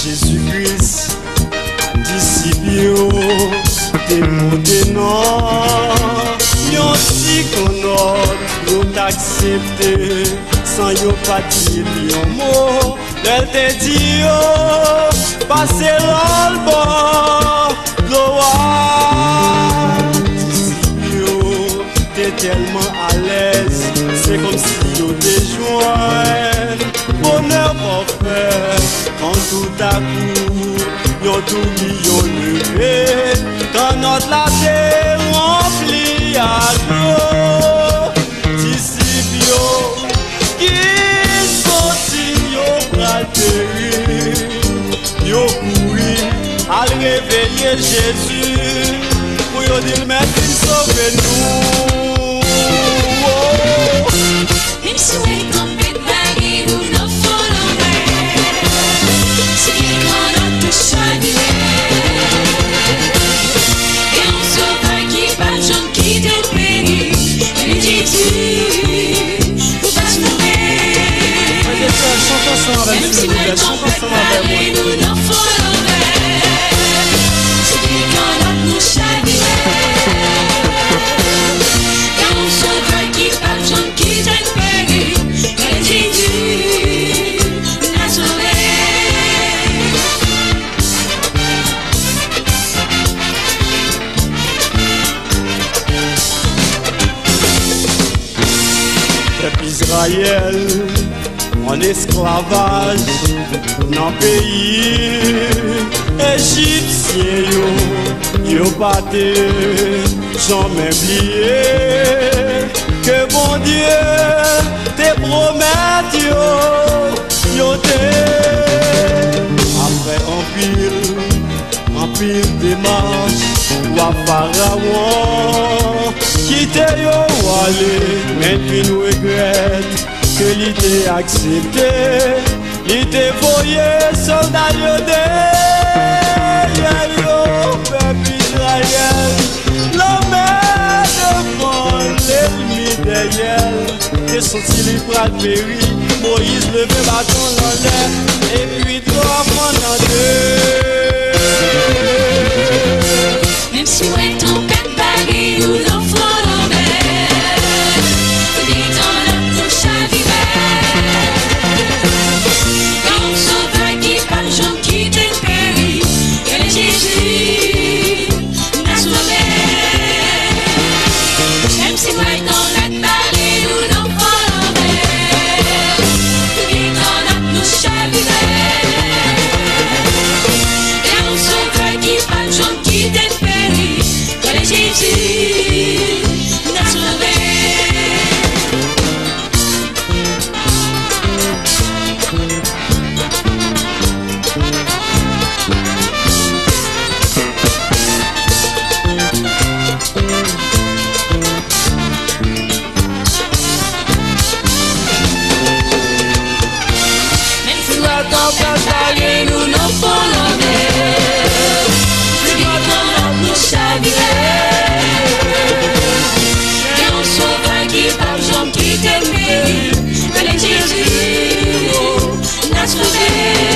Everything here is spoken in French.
Jésus-Christ, disciple, t'es monté non, yon si qu'on nous t'accepter, sans yon pas dire yon mot, elle te dit yo, passez l'album, gloire, disciple, t'es tellement à l'aise, c'est comme si yo te joint, bonheur parfait. Quand tout à coup, yon tout yon levé, quand notre la terre remplie à l'eau, disciples qui sorti yon bras péri, yon couru à réveiller Jésus, pour yon dire mais qu'il sauve nous. Même si on est tombé de la vie, nous n'en follow c'est qu'on a tout salué. Et on sauveur qui pas de gens qui te périt. Et Jésus, nous pas sauver. Même si on est tombé de la vie, nous n'en follow c'est qu'on a tout salué. Et on sauveur qui pas de gens qui te périt. Et Jésus, nous pas sauver. Israël en esclavage dans le pays égyptien yo pas jamais oublié que bon Dieu te promet yo te après en pile démarche roi Pharaon quitte yo aller mais puis nous regrette que l'idée accepté l'idée voyé soldat yo derrière yo peuple Israël l'homme devant l'ennemi derrière et sorti les bras de péri Moïse levait bâton dans l'air et puis trois pendant deux. Même si on est tombé de baguette, nous n'en follow mais dans la touche à quand on sauveur qui pas de gens qui te périt. Et Jésus n'a sauvé. Même si on est dans la baguette, nous n'en follow mais dans la touche à et on sauveur qui pas de gens qui te périt. Et Jésus n'a sauvé. Nous n'en follow c'est dans nous chavirer. Et on sauveur qui par gens qui t'aiment. Et Jésus n'a sauvé.